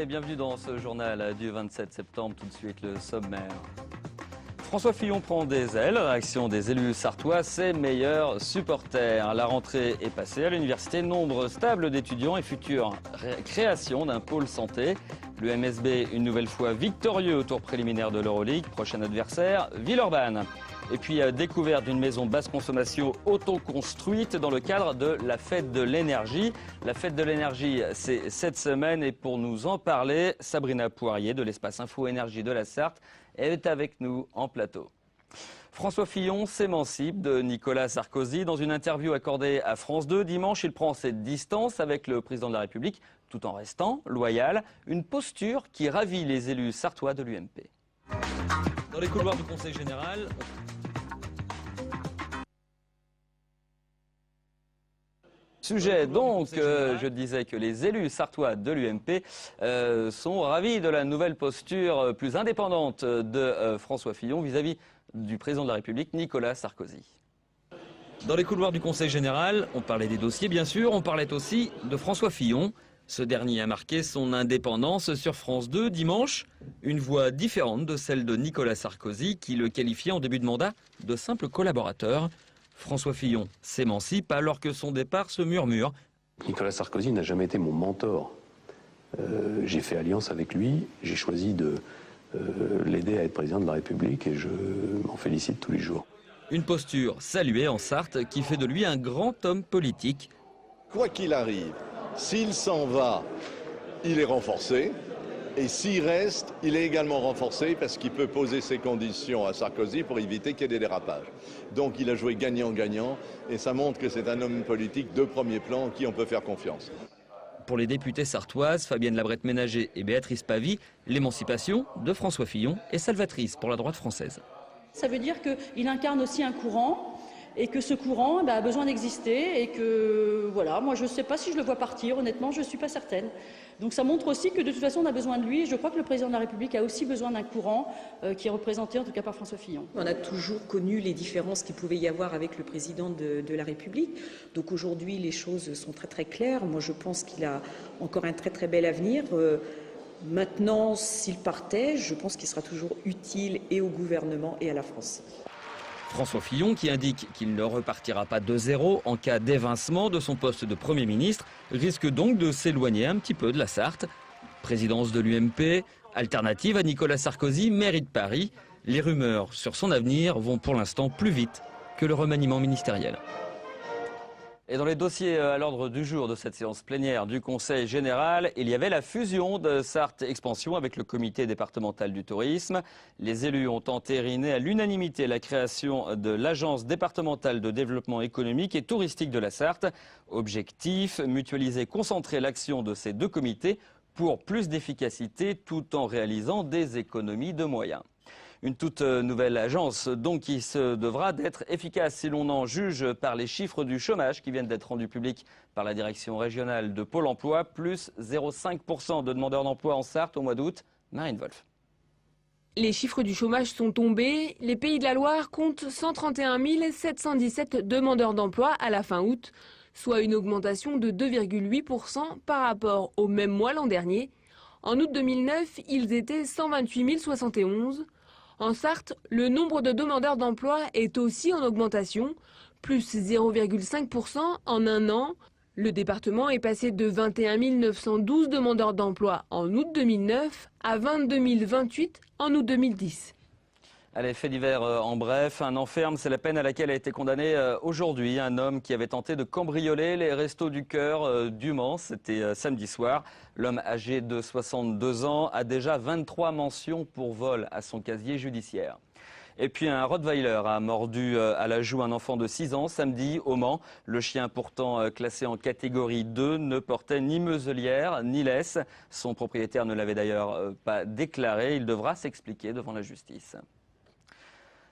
et bienvenue dans ce journal du 27 septembre. Tout de suite le sommaire. François Fillon prend des ailes. Réaction des élus sartois, ses meilleurs supporters. La rentrée est passée à l'université. Nombre stable d'étudiants et future création d'un pôle santé. Le MSB, une nouvelle fois victorieux au tour préliminaire de l'Euroleague. Prochain adversaire, Villeurbanne. Et puis, découverte d'une maison basse consommation autoconstruite dans le cadre de la Fête de l'énergie. La Fête de l'énergie, c'est cette semaine. Et pour nous en parler, Sabrina Poirier de l'Espace Info Énergie de la Sarthe est avec nous en plateau. François Fillon s'émancipe de Nicolas Sarkozy. Dans une interview accordée à France 2 dimanche, il prend ses distances avec le président de la République tout en restant loyal. Une posture qui ravit les élus sartois de l'UMP. Dans les couloirs du Conseil général... Sujet donc, je disais que les élus sartois de l'UMP sont ravis de la nouvelle posture plus indépendante de François Fillon vis-à-vis du président de la République, Nicolas Sarkozy. Dans les couloirs du Conseil général, on parlait des dossiers bien sûr, on parlait aussi de François Fillon. Ce dernier a marqué son indépendance sur France 2 dimanche, une voix différente de celle de Nicolas Sarkozy qui le qualifiait en début de mandat de simple collaborateur. François Fillon s'émancipe alors que son départ se murmure. Nicolas Sarkozy n'a jamais été mon mentor. J'ai fait alliance avec lui, j'ai choisi de l'aider à être président de la République et je m'en félicite tous les jours. Une posture saluée en Sarthe qui fait de lui un grand homme politique. Quoi qu'il arrive, s'il s'en va, il est renforcé. Et s'il reste, il est également renforcé parce qu'il peut poser ses conditions à Sarkozy pour éviter qu'il y ait des dérapages. Donc il a joué gagnant-gagnant et ça montre que c'est un homme politique de premier plan en qui on peut faire confiance. Pour les députées sartoises, Fabienne Labrette-Ménager et Béatrice Pavie, l'émancipation de François Fillon est salvatrice pour la droite française. Ça veut dire qu'il incarne aussi un courant et que ce courant a besoin d'exister et que, voilà, moi je ne sais pas si je le vois partir, honnêtement, je ne suis pas certaine. Donc ça montre aussi que de toute façon on a besoin de lui. Je crois que le président de la République a aussi besoin d'un courant qui est représenté en tout cas par François Fillon. On a toujours connu les différences qu'il pouvait y avoir avec le président de la République. Donc aujourd'hui les choses sont très très claires. Moi je pense qu'il a encore un très très bel avenir. Maintenant s'il partait, je pense qu'il sera toujours utile et au gouvernement et à la France. François Fillon qui indique qu'il ne repartira pas de zéro en cas d'évincement de son poste de Premier ministre, risque donc de s'éloigner un petit peu de la Sarthe. Présidence de l'UMP, alternative à Nicolas Sarkozy, mairie de Paris. Les rumeurs sur son avenir vont pour l'instant plus vite que le remaniement ministériel. Et dans les dossiers à l'ordre du jour de cette séance plénière du Conseil général, il y avait la fusion de Sarthe Expansion avec le comité départemental du tourisme. Les élus ont entériné à l'unanimité la création de l'agence départementale de développement économique et touristique de la Sarthe. Objectif, mutualiser, concentrer l'action de ces deux comités pour plus d'efficacité tout en réalisant des économies de moyens. Une toute nouvelle agence donc qui se devra d'être efficace si l'on en juge par les chiffres du chômage qui viennent d'être rendus publics par la direction régionale de Pôle emploi, plus 0,5% de demandeurs d'emploi en Sarthe au mois d'août. Marine Wolf. Les chiffres du chômage sont tombés. Les Pays de la Loire comptent 131 717 demandeurs d'emploi à la fin août, soit une augmentation de 2,8% par rapport au même mois l'an dernier. En août 2009, ils étaient 128 071. En Sarthe, le nombre de demandeurs d'emploi est aussi en augmentation, plus 0,5% en un an. Le département est passé de 21 912 demandeurs d'emploi en août 2009 à 22 028 en août 2010. Allez, fait divers en bref, un enferme, c'est la peine à laquelle a été condamné aujourd'hui un homme qui avait tenté de cambrioler les Restos du Cœur du Mans. C'était samedi soir. L'homme âgé de 62 ans a déjà 23 mentions pour vol à son casier judiciaire. Et puis un Rottweiler a mordu à la joue un enfant de 6 ans samedi au Mans. Le chien pourtant classé en catégorie 2 ne portait ni muselière ni laisse. Son propriétaire ne l'avait d'ailleurs pas déclaré. Il devra s'expliquer devant la justice.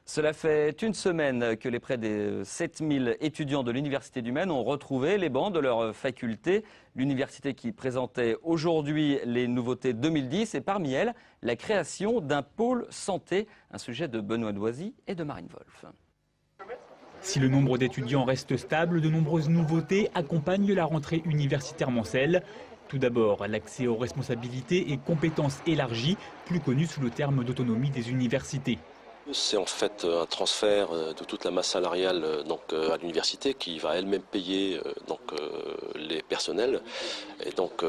Cela fait une semaine que les près des 7000 étudiants de l'Université du Maine ont retrouvé les bancs de leur faculté. L'université qui présentait aujourd'hui les nouveautés 2010 et parmi elles, la création d'un pôle santé, un sujet de Benoît Doisy et de Marine Wolf. Si le nombre d'étudiants reste stable, de nombreuses nouveautés accompagnent la rentrée universitaire mancelle. Tout d'abord, l'accès aux responsabilités et compétences élargies, plus connues sous le terme d'autonomie des universités. C'est en fait un transfert de toute la masse salariale à l'université qui va elle-même payer les personnels. Et donc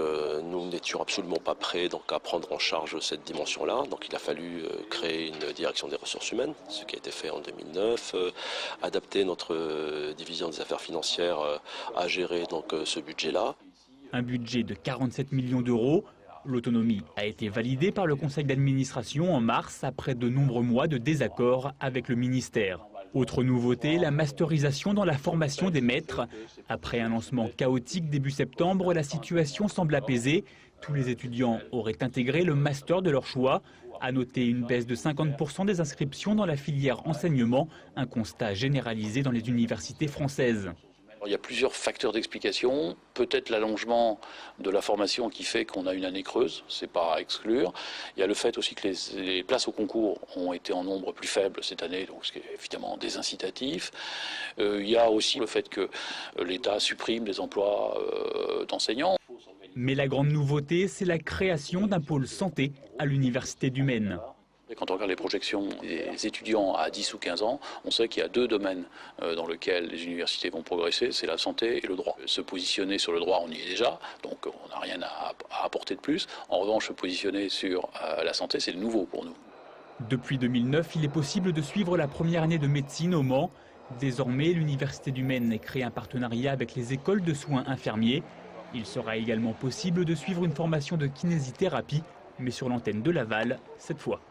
nous n'étions absolument pas prêts à prendre en charge cette dimension-là. Donc il a fallu créer une direction des ressources humaines, ce qui a été fait en 2009, adapter notre division des affaires financières à gérer ce budget-là. Un budget de 47 millions d'euros. L'autonomie a été validée par le conseil d'administration en mars après de nombreux mois de désaccord avec le ministère. Autre nouveauté, la masterisation dans la formation des maîtres. Après un lancement chaotique début septembre, la situation semble apaisée. Tous les étudiants auraient intégré le master de leur choix. À noter une baisse de 50% des inscriptions dans la filière enseignement, un constat généralisé dans les universités françaises. Il y a plusieurs facteurs d'explication. Peut-être l'allongement de la formation qui fait qu'on a une année creuse, c'est pas à exclure. Il y a le fait aussi que les places au concours ont été en nombre plus faible cette année, donc ce qui est évidemment désincitatif. Il y a aussi le fait que l'État supprime des emplois d'enseignants. Mais la grande nouveauté, c'est la création d'un pôle santé à l'université du Maine. Quand on regarde les projections des étudiants à 10 ou 15 ans, on sait qu'il y a deux domaines dans lesquels les universités vont progresser, c'est la santé et le droit. Se positionner sur le droit, on y est déjà, donc on n'a rien à apporter de plus. En revanche, se positionner sur la santé, c'est le nouveau pour nous. Depuis 2009, il est possible de suivre la première année de médecine au Mans. Désormais, l'université du Maine a créé un partenariat avec les écoles de soins infirmiers. Il sera également possible de suivre une formation de kinésithérapie, mais sur l'antenne de Laval, cette fois.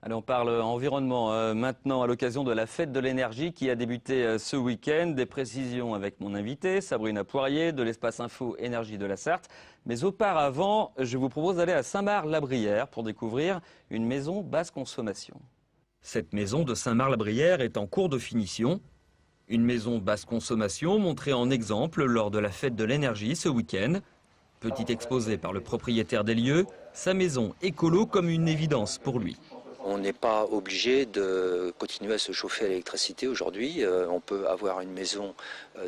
Allez, on parle environnement maintenant à l'occasion de la fête de l'énergie qui a débuté ce week-end. Des précisions avec mon invité, Sabrina Poirier de l'Espace Info Énergie de la Sarthe. Mais auparavant, je vous propose d'aller à Saint-Marc-la-Brière pour découvrir une maison basse consommation. Cette maison de Saint-Marc-la-Brière est en cours de finition. Une maison basse consommation montrée en exemple lors de la fête de l'énergie ce week-end. Petit exposé par le propriétaire des lieux, sa maison écolo comme une évidence pour lui. On n'est pas obligé de continuer à se chauffer à l'électricité aujourd'hui. On peut avoir une maison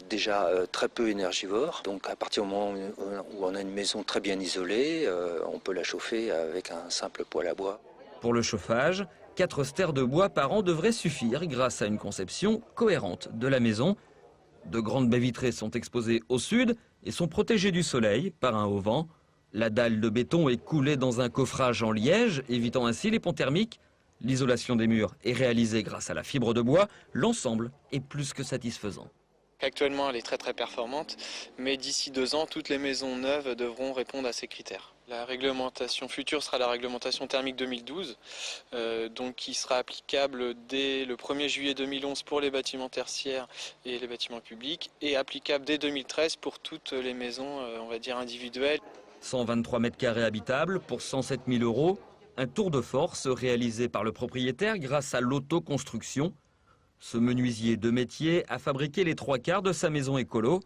déjà très peu énergivore. Donc à partir du moment où on a une maison très bien isolée, on peut la chauffer avec un simple poêle à bois. Pour le chauffage, 4 stères de bois par an devraient suffire grâce à une conception cohérente de la maison. De grandes baies vitrées sont exposées au sud et sont protégées du soleil par un auvent. La dalle de béton est coulée dans un coffrage en liège, évitant ainsi les ponts thermiques. L'isolation des murs est réalisée grâce à la fibre de bois. L'ensemble est plus que satisfaisant. Actuellement, elle est très performante, mais d'ici 2 ans, toutes les maisons neuves devront répondre à ces critères. La réglementation future sera la réglementation thermique 2012, donc qui sera applicable dès le 1er juillet 2011 pour les bâtiments tertiaires et les bâtiments publics, et applicable dès 2013 pour toutes les maisons, on va dire, individuelles. 123 mètres carrés habitables pour 107 000 €. Un tour de force réalisé par le propriétaire grâce à l'autoconstruction. Ce menuisier de métier a fabriqué les 3/4 de sa maison écolo.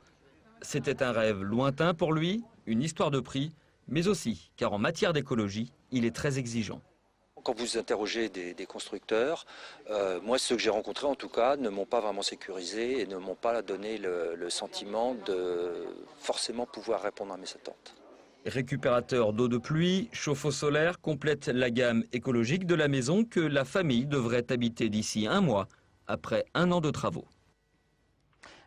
C'était un rêve lointain pour lui, une histoire de prix, mais aussi car en matière d'écologie, il est très exigeant. Quand vous interrogez des constructeurs, moi ceux que j'ai rencontrés en tout cas ne m'ont pas vraiment sécurisé et ne m'ont pas donné le sentiment de forcément pouvoir répondre à mes attentes. Récupérateur d'eau de pluie, chauffe-eau solaire complète la gamme écologique de la maison que la famille devrait habiter d'ici 1 mois, après 1 an de travaux.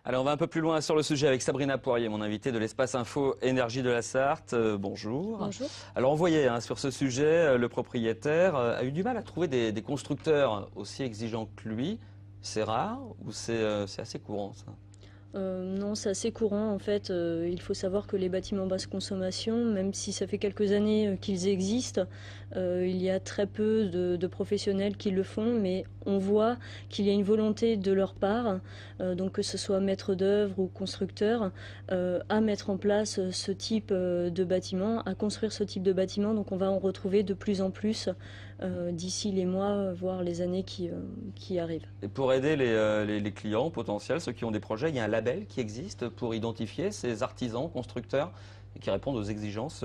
Alors on va un peu plus loin sur le sujet avec Sabrina Poirier, mon invité de l'Espace Info Énergie de la Sarthe. Bonjour. Bonjour. Alors on voyait sur ce sujet, le propriétaire a eu du mal à trouver des constructeurs aussi exigeants que lui. C'est rare ou c'est assez courant ça ? Non, c'est assez courant en fait. Il faut savoir que les bâtiments basse consommation, même si ça fait quelques années qu'ils existent, il y a très peu de professionnels qui le font, mais on voit qu'il y a une volonté de leur part, donc que ce soit maître d'œuvre ou constructeur, à mettre en place ce type de bâtiment, à construire ce type de bâtiment. Donc on va en retrouver de plus en plus d'ici les mois, voire les années qui arrivent. Et pour aider les clients potentiels, ceux qui ont des projets, il y a un label qui existe pour identifier ces artisans, constructeurs, qui répondent aux exigences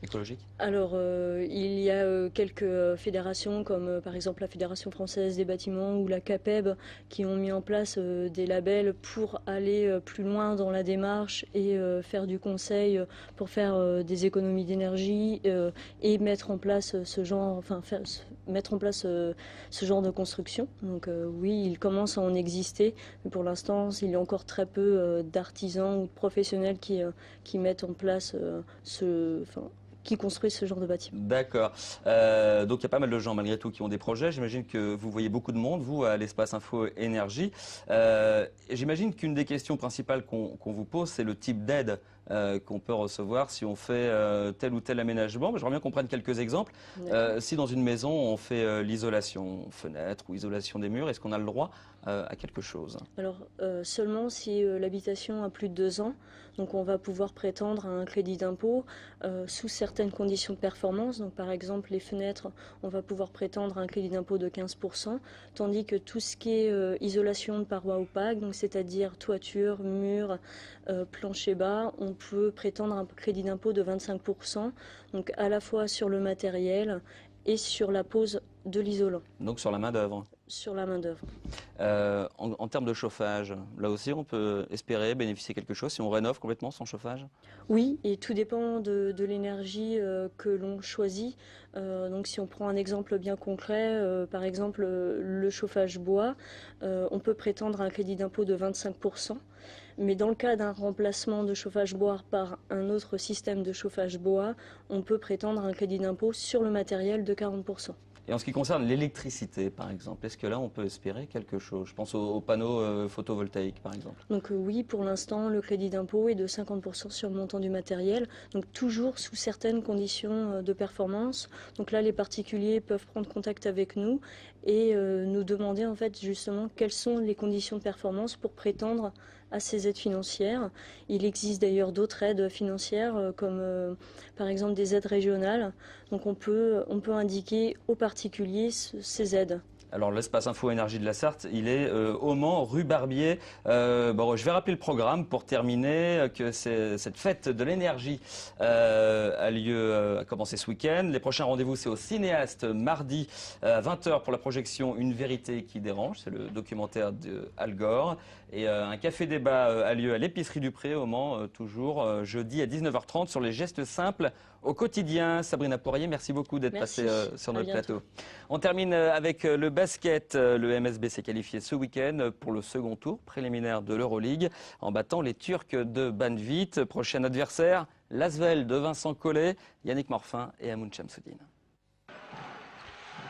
écologique? Alors, il y a quelques fédérations comme par exemple la Fédération française des bâtiments ou la CAPEB qui ont mis en place des labels pour aller plus loin dans la démarche et faire du conseil pour faire des économies d'énergie et mettre en place ce genre, ce genre de construction. Donc oui, il commence à en exister, mais pour l'instant, il y a encore très peu d'artisans ou de professionnels qui mettent en place qui construisent ce genre de bâtiment. D'accord. Donc il y a pas mal de gens malgré tout qui ont des projets. J'imagine que vous voyez beaucoup de monde, vous, à l'espace Info Énergie. J'imagine qu'une des questions principales qu'on vous pose, c'est le type d'aide qu'on peut recevoir si on fait tel ou tel aménagement. J'aimerais bien qu'on prenne quelques exemples. Si dans une maison, on fait l'isolation fenêtre ou isolation des murs, est-ce qu'on a le droit à quelque chose? Alors, seulement si l'habitation a plus de 2 ans. Donc on va pouvoir prétendre à un crédit d'impôt sous certaines conditions de performance. Donc par exemple, les fenêtres, on va pouvoir prétendre à un crédit d'impôt de 15%, tandis que tout ce qui est isolation de parois opaques, donc c'est-à-dire toiture, murs, plancher bas, on peut prétendre un crédit d'impôt de 25%, donc à la fois sur le matériel et sur la pose de l'isolant. Donc sur la main-d'œuvre. Sur la main-d'œuvre. En termes de chauffage, là aussi on peut espérer bénéficier de quelque chose si on rénove complètement son chauffage? Oui, et tout dépend de l'énergie que l'on choisit. Donc si on prend un exemple bien concret, par exemple le chauffage bois, on peut prétendre à un crédit d'impôt de 25%. Mais dans le cas d'un remplacement de chauffage bois par un autre système de chauffage bois, on peut prétendre à un crédit d'impôt sur le matériel de 40%. Et en ce qui concerne l'électricité, par exemple, est-ce que là, on peut espérer quelque chose? Je pense aux panneaux photovoltaïques, par exemple. Donc oui, pour l'instant, le crédit d'impôt est de 50% sur le montant du matériel, donc toujours sous certaines conditions de performance. Donc là, les particuliers peuvent prendre contact avec nous et nous demander en fait justement quelles sont les conditions de performance pour prétendre à ces aides financières. Il existe d'ailleurs d'autres aides financières comme par exemple des aides régionales. Donc on peut indiquer aux particuliers ces aides. Alors l'espace Info Énergie de la Sarthe, il est au Mans, rue Barbier. Je vais rappeler le programme pour terminer, que cette fête de l'énergie a commencé ce week-end. Les prochains rendez-vous, c'est au Cinéaste, mardi à 20h pour la projection Une vérité qui dérange. C'est le documentaire de Al Gore. Et un café-débat a lieu à l'épicerie du Pré au Mans, toujours jeudi à 19h30 sur les gestes simples au quotidien. Sabrina Poirier, merci beaucoup d'être passée sur notre plateau. On termine avec le basket. Le MSB s'est qualifié ce week-end pour le second tour préliminaire de l'Euroleague en battant les Turcs de Banvit. Prochain adversaire, l'Asvel de Vincent Collet, Yannick Morfin et Amoun Chamsoudine.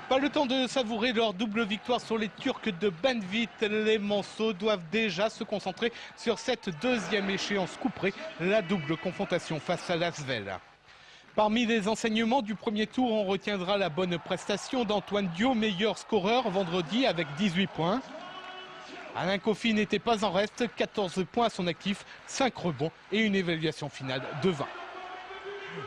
Pas le temps de savourer leur double victoire sur les Turcs de Banvit. Les Manceaux doivent déjà se concentrer sur cette deuxième échéance couperée, la double confrontation face à l'Asvel. Parmi les enseignements du premier tour, on retiendra la bonne prestation d'Antoine Dio, meilleur scoreur vendredi avec 18 points. Alain Kofi n'était pas en reste, 14 points à son actif, 5 rebonds et une évaluation finale de 20.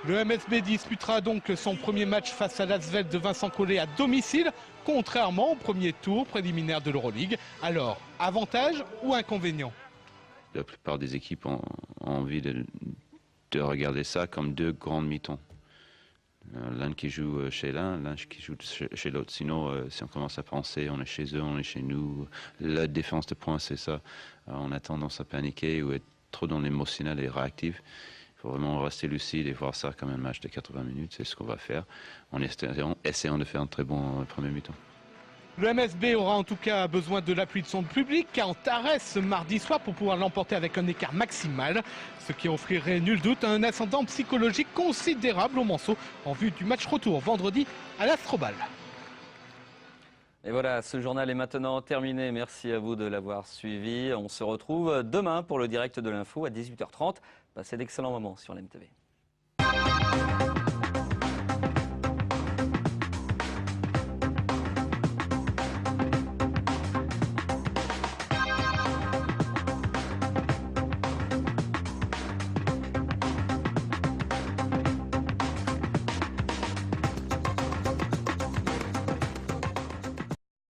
Le MSB disputera donc son premier match face à l'Asvel de Vincent Collet à domicile, contrairement au premier tour préliminaire de l'Euroleague. Alors, avantage ou inconvénient? La plupart des équipes ont envie de regarder ça comme deux grandes mi-temps. L'un qui joue chez l'un qui joue chez l'autre. Sinon, si on commence à penser, on est chez eux, on est chez nous. La défense de points, c'est ça. On a tendance à paniquer ou être trop dans l'émotionnel et réactif. Il faut vraiment rester lucide et voir ça comme un match de 80 minutes. C'est ce qu'on va faire en essayant de faire un très bon premier mi-temps. Le MSB aura en tout cas besoin de l'appui de son public à Antares ce mardi soir pour pouvoir l'emporter avec un écart maximal, ce qui offrirait nul doute un ascendant psychologique considérable aux Manceaux en vue du match retour vendredi à l'Astrobal. Et voilà, ce journal est maintenant terminé. Merci à vous de l'avoir suivi. On se retrouve demain pour le direct de l'info à 18h30. Passez d'excellents moments sur l'MTV.